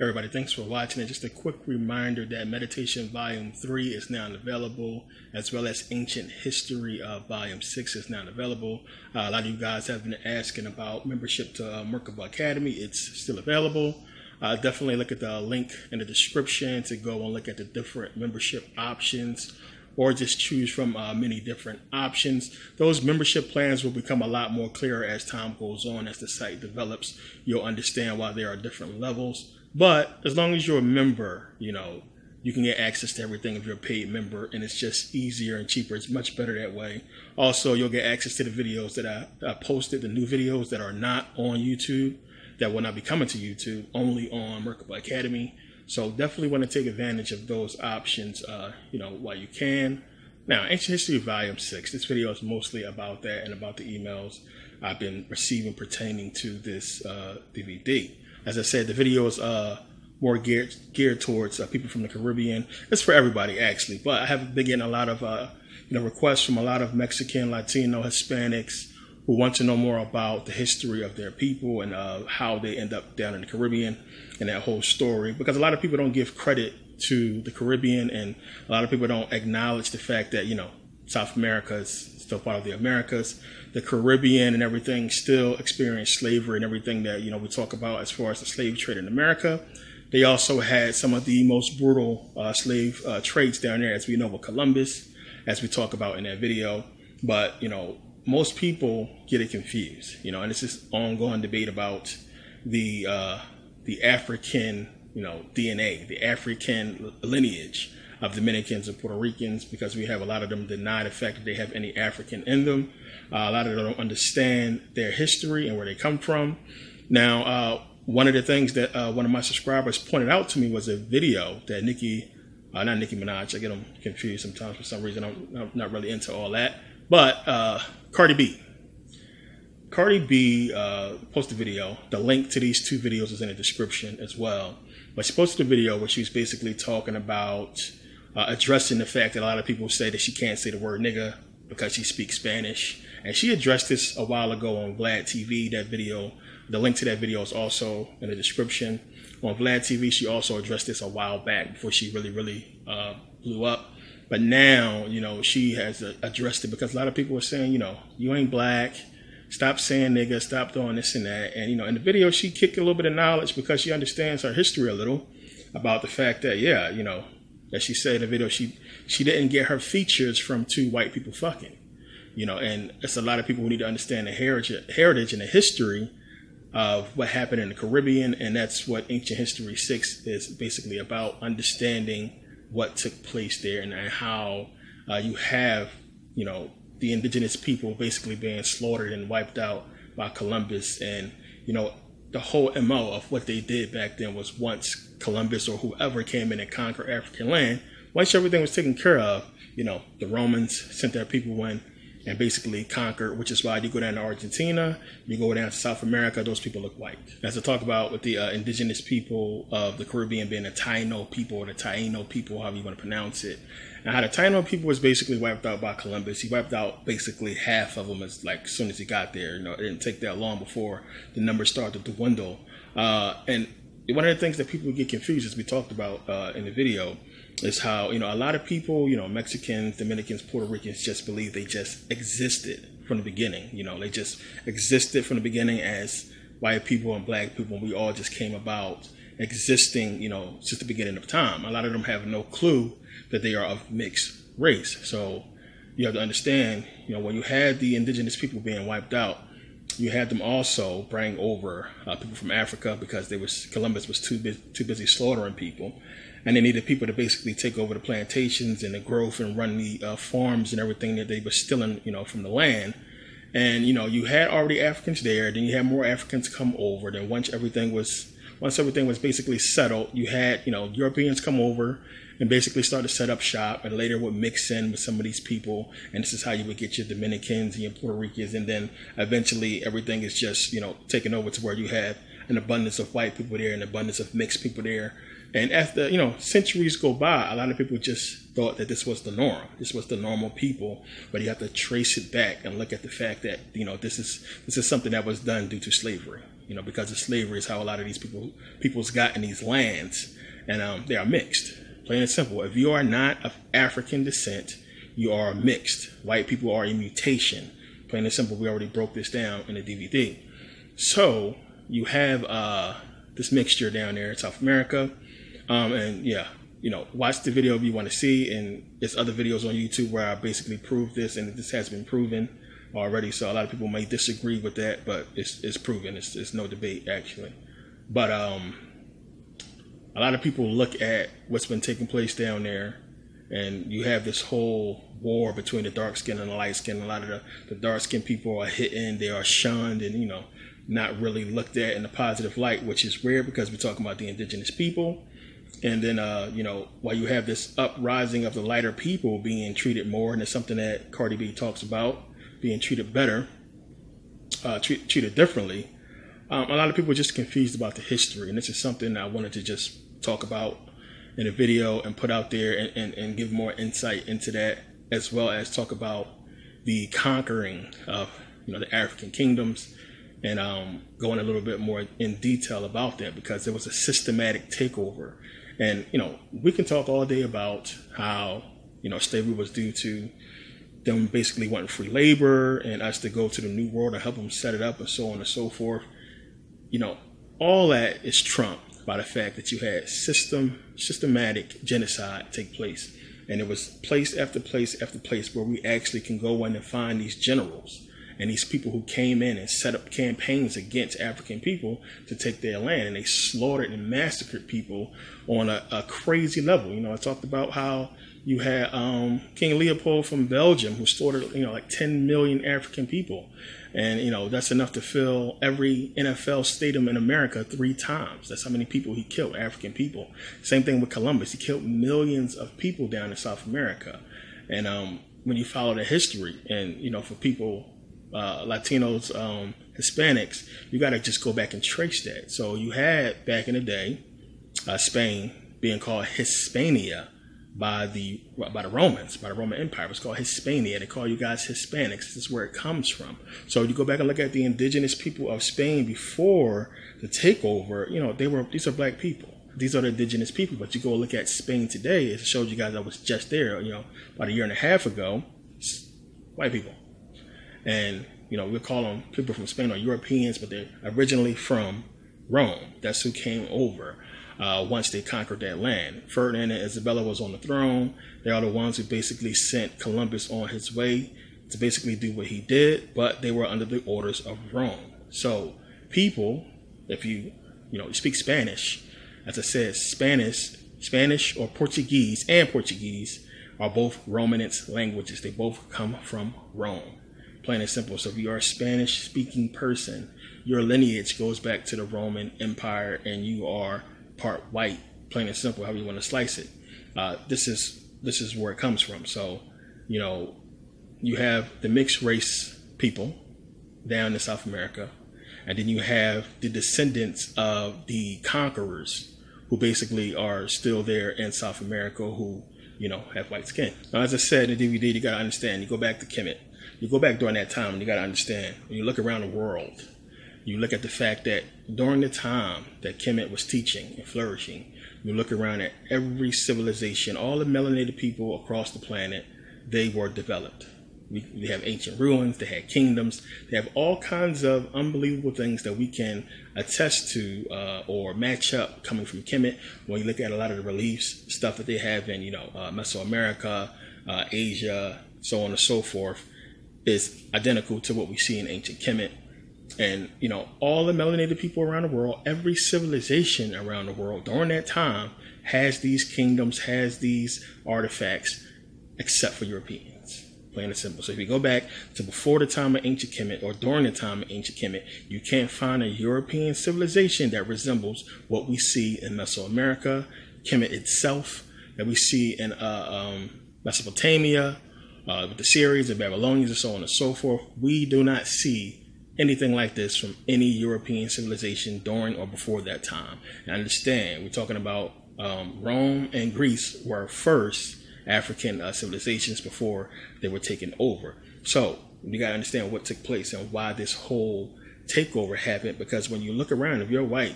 Everybody, thanks for watching. And just a quick reminder that Meditation Volume 3 is now available, as well as Ancient History Volume 6 is now available. A lot of you guys have been asking about membership to Merkabah Academy. It's still available. Definitely look at the link in the description to go and look at the different membership options, or just choose from many different options. Those membership plans will become a lot more clear as time goes on. As the site develops, you'll understand why there are different levels. But as long as you're a member, you can get access to everything if you're a paid member, and it's just easier and cheaper. It's much better that way. Also, you'll get access to the videos that I posted, the new videos that are not on YouTube, that will not be coming to YouTube, only on Merkabah Academy. So definitely want to take advantage of those options, while you can. Now, Ancient History Volume 6, this video is mostly about that and about the emails I've been receiving pertaining to this DVD. As I said, the video is more geared towards people from the Caribbean. It's for everybody, actually, but I have been getting a lot of requests from a lot of Mexican, Latino, Hispanics who want to know more about the history of their people and how they end up down in the Caribbean and that whole story. Because a lot of people don't give credit to the Caribbean, and a lot of people don't acknowledge the fact that, South America is still part of the Americas. The Caribbean and everything still experienced slavery and everything that, we talk about as far as the slave trade in America. They also had some of the most brutal slave trades down there, as we know, with Columbus, as we talk about in that video. But, most people get it confused, and it's this ongoing debate about the African, DNA, the African lineage of Dominicans and Puerto Ricans, because we have a lot of them deny the fact that they have any African in them. A lot of them don't understand their history and where they come from. Now, one of the things that one of my subscribers pointed out to me was a video that not Nicki Minaj, I get them confused sometimes for some reason. I'm not really into all that. But Cardi B posted a video. The link to these two videos is in the description as well. But she posted a video where she was basically talking about addressing the fact that a lot of people say that she can't say the word nigga because she speaks Spanish. And she addressed this a while ago on Vlad TV. That video, the link to that video is also in the description. On Vlad TV, she also addressed this a while back before she really blew up. But now, she has addressed it because a lot of people are saying, you ain't black. Stop saying nigga, stop doing this and that. And, in the video, she kicked a little bit of knowledge because she understands her history a little about the fact that, as she said in the video, she didn't get her features from two white people fucking, and it's a lot of people who need to understand the heritage and the history of what happened in the Caribbean. And that's what Ancient History 6 is basically about, understanding what took place there and how you have, the indigenous people basically being slaughtered and wiped out by Columbus. And, the whole MO of what they did back then was, once Columbus or whoever came in and conquered African land, once everything was taken care of, the Romans sent their people in and basically conquered, which is why you go down to Argentina, you go down to South America, those people look white. As I talk about with the indigenous people of the Caribbean being the Taino people, or the Taino people, however you want to pronounce it. And how the Taino people was basically wiped out by Columbus. He wiped out basically half of them as soon as he got there. It didn't take that long before the numbers started to dwindle. And one of the things that people get confused, as we talked about in the video, is how, a lot of people, Mexicans, Dominicans, Puerto Ricans just believe they just existed from the beginning. They just existed from the beginning as white people and black people, and we all just came about existing, since the beginning of time. A lot of them have no clue that they are of mixed race. So you have to understand, when you had the indigenous people being wiped out, you had them also bring over people from Africa because Columbus was too busy slaughtering people, and they needed people to basically take over the plantations and the growth and run the farms and everything that they were stealing, from the land. And you had already Africans there. Then you had more Africans come over. Then once everything was basically settled, you had Europeans come over and basically start to set up shop, and later would mix in with some of these people. And this is how you would get your Dominicans and your Puerto Ricans. And then eventually everything is just, taken over to where you have an abundance of white people there and an abundance of mixed people there. And after, centuries go by, a lot of people just thought that this was the norm. This was the normal people. But you have to trace it back and look at the fact that, this is something that was done due to slavery. Because of slavery is how a lot of these people's got in these lands. And they are mixed. Plain and simple. If you are not of African descent, you are mixed. White people are a mutation. Plain and simple. We already broke this down in the DVD. So you have this mixture down there in South America. And yeah, watch the video if you want to see. And there's other videos on YouTube where I basically prove this, and this has been proven already. So a lot of people may disagree with that, but it's proven. It's no debate, actually. But a lot of people look at what's been taking place down there, and you have this whole war between the dark skin and the light skin. A lot of the dark skinned people are hidden, they are shunned, and not really looked at in a positive light, which is rare because we're talking about the indigenous people. And then while you have this uprising of the lighter people being treated more, and it's something that Cardi B talks about, being treated better, treated differently. A lot of people are just confused about the history, and this is something I wanted to just talk about in a video and put out there and give more insight into that, as well as talk about the conquering of the African kingdoms, and going a little bit more in detail about that, because there was a systematic takeover. And we can talk all day about how slavery was due to them basically wanting free labor and us to go to the New World and help them set it up, and so on and so forth. All that is trumped by the fact that you had systematic genocide take place. And it was place after place after place where we actually can go in and find these generals and these people who came in and set up campaigns against African people to take their land. And they slaughtered and massacred people on a crazy level. I talked about how you had King Leopold from Belgium, who slaughtered, like 10 million African people. And, that's enough to fill every NFL stadium in America 3 times. That's how many people he killed, African people. Same thing with Columbus. He killed millions of people down in South America. And when you follow the history, and, for people, Latinos, Hispanics, you got to just go back and trace that. So you had, back in the day, Spain being called Hispania by the Romans, by the Roman Empire. It was called Hispania. They call you guys Hispanics. This is where it comes from. So you go back and look at the indigenous people of Spain before the takeover. These are black people. These are the indigenous people. But you go look at Spain today. It showed you guys I was just there. About a year and a half ago, white people. And we call them people from Spain or Europeans, but they're originally from Rome. That's who came over. Once they conquered that land. Ferdinand and Isabella was on the throne. They are the ones who basically sent Columbus on his way to basically do what he did, but they were under the orders of Rome. So people, if you speak Spanish, as I said, Spanish or Portuguese and Portuguese are both Romanist languages. They both come from Rome. Plain and simple. So if you are a Spanish speaking person, your lineage goes back to the Roman Empire, and you are part white, plain and simple, however you want to slice it. This is where it comes from. So, you have the mixed race people down in South America, and then you have the descendants of the conquerors who basically are still there in South America, who, have white skin. Now, as I said in the DVD, you got to understand, you go back to Kemet. You go back during that time, and you got to understand, when you look around the world, You look at the fact that during the time that Kemet was teaching and flourishing, you look around at every civilization, all the melanated people across the planet, they were developed. They have ancient ruins, they had kingdoms, they have all kinds of unbelievable things that we can attest to or match up coming from Kemet. When you look at a lot of the reliefs, stuff that they have in, Mesoamerica, Asia, so on and so forth, is identical to what we see in ancient Kemet. And, all the melanated people around the world, every civilization around the world during that time has these kingdoms, has these artifacts, except for Europeans. Plain and simple. So if you go back to before the time of ancient Kemet or during the time of ancient Kemet, you can't find a European civilization that resembles what we see in Mesoamerica, Kemet itself, that we see in Mesopotamia, with the Syrians, the Babylonians, and so on and so forth. We do not see anything like this from any European civilization during or before that time. And understand, we're talking about Rome and Greece were first African civilizations before they were taken over. So you got to understand what took place and why this whole takeover happened. Because when you look around, if you're white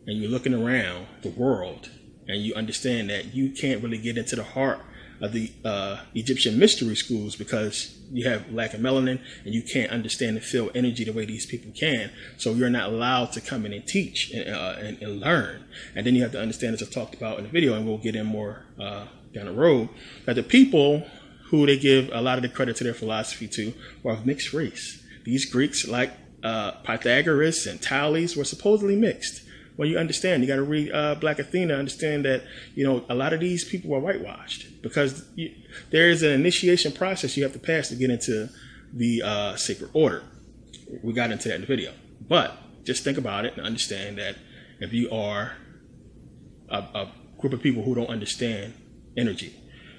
and you're looking around the world and you understand that you can't really get into the heart of the Egyptian mystery schools because you have lack of melanin and you can't understand and feel energy the way these people can. So you're not allowed to come in and teach and learn. And then you have to understand, as I talked about in the video, and we'll get in more down the road, that the people who they give a lot of the credit to their philosophy to are of mixed race. These Greeks, like Pythagoras and Thales, were supposedly mixed. Well, you understand, you got to read Black Athena, understand that, a lot of these people are whitewashed because there is an initiation process you have to pass to get into the sacred order. We got into that in the video. But just think about it and understand that if you are a group of people who don't understand energy,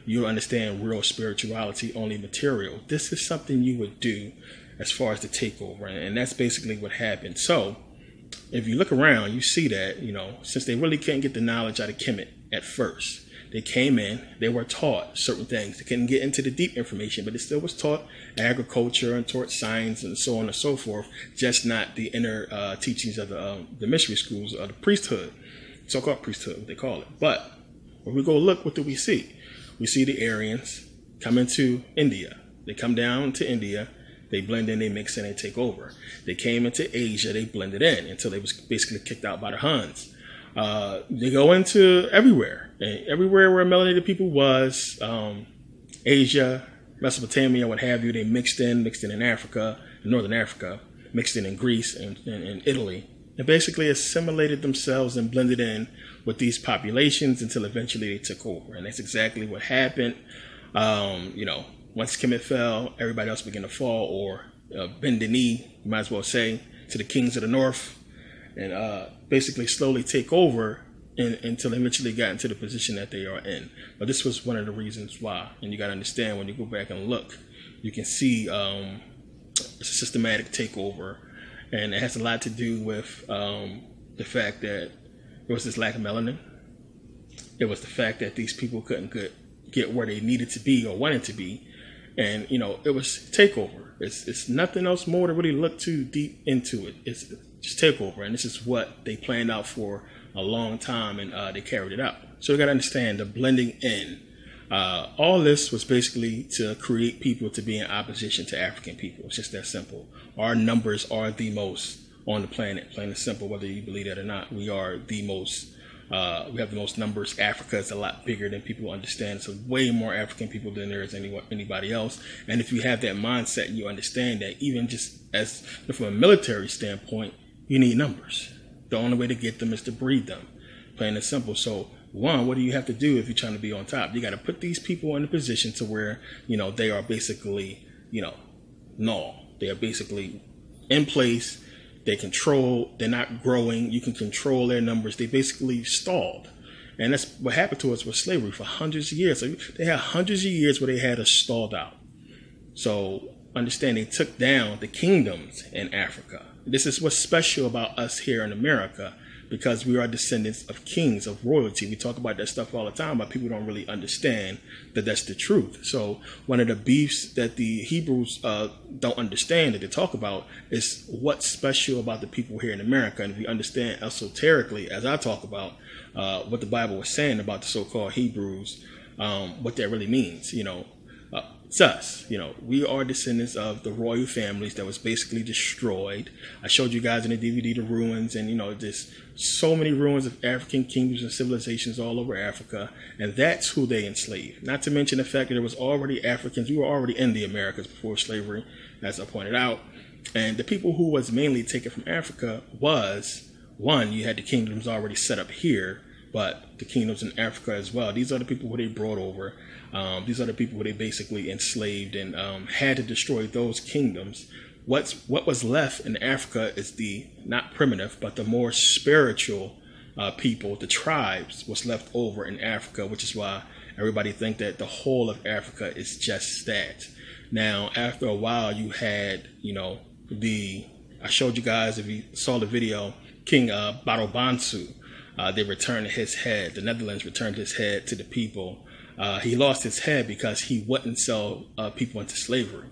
you understand real spirituality, only material, this is something you would do as far as the takeover. And that's basically what happened. So if you look around, you see that, since they really couldn't get the knowledge out of Kemet at first, they came in, they were taught certain things. They couldn't get into the deep information, but it still was taught agriculture and taught science and so on and so forth, just not the inner teachings of the mystery schools or the priesthood, so-called priesthood, what they call it. But when we go look, what do we see? We see the Aryans come into India. They come down to India. They blend in, they mix in, they take over. They came into Asia, they blended in until they was basically kicked out by the Huns. They go into everywhere. And everywhere where melanated people was, Asia, Mesopotamia, what have you, they mixed in Africa, Northern Africa, mixed in Greece and Italy, and basically assimilated themselves and blended in with these populations until eventually they took over. And that's exactly what happened. Once Kemet fell, everybody else began to fall, or bend the knee, you might as well say, to the kings of the north, and basically slowly take over until they eventually got into the position that they are in. But this was one of the reasons why. And you got to understand, when you go back and look, you can see it's a systematic takeover. And it has a lot to do with the fact that there was this lack of melanin. It was the fact that these people couldn't get where they needed to be or wanted to be. And, it was takeover. It's nothing else more to really look too deep into it. It's just takeover. And this is what they planned out for a long time, and they carried it out. So you got to understand the blending in. All this was basically to create people to be in opposition to African people. It's just that simple. Our numbers are the most on the planet, plain and simple, whether you believe that or not. We are the most. We have the most numbers. Africa is a lot bigger than people understand. So way more African people than there is anybody else. And if you have that mindset and you understand that, even just as from a military standpoint, you need numbers. The only way to get them is to breed them, plain and simple. So one, what do you have to do if you're trying to be on top? You got to put these people in a position to where, they are basically, null. They are basically in place. They control, they're not growing. You can control their numbers. They basically stalled. And that's what happened to us with slavery for hundreds of years. So they had hundreds of years where they had us stalled out. So understand, they took down the kingdoms in Africa. This is what's special about us here in America, because we are descendants of kings, of royalty. We talk about that stuff all the time, but people don't really understand that that's the truth. So one of the beefs that the Hebrews don't understand, that they talk about, is what's special about the people here in America. And if you understand esoterically, as I talk about what the Bible was saying about the so-called Hebrews, what that really means, it's us. We are descendants of the royal families that was basically destroyed. I showed you guys in the DVD the ruins, and there's so many ruins of African kingdoms and civilizations all over Africa, and that's who they enslaved. Not to mention the fact that there was already Africans. We were already in the Americas before slavery, as I pointed out. And the people who was mainly taken from Africa was, one, you had the kingdoms already set up here, but the kingdoms in Africa as well. These are the people who they brought over. These are the people who they basically enslaved and had to destroy those kingdoms. What was left in Africa is the, not primitive, but the more spiritual people, the tribes, was left over in Africa, which is why everybody think that the whole of Africa is just that. Now, after a while, you had, I showed you guys, if you saw the video, King Barobansu. They returned his head. The Netherlands returned his head to the people. He lost his head because he wouldn't sell people into slavery.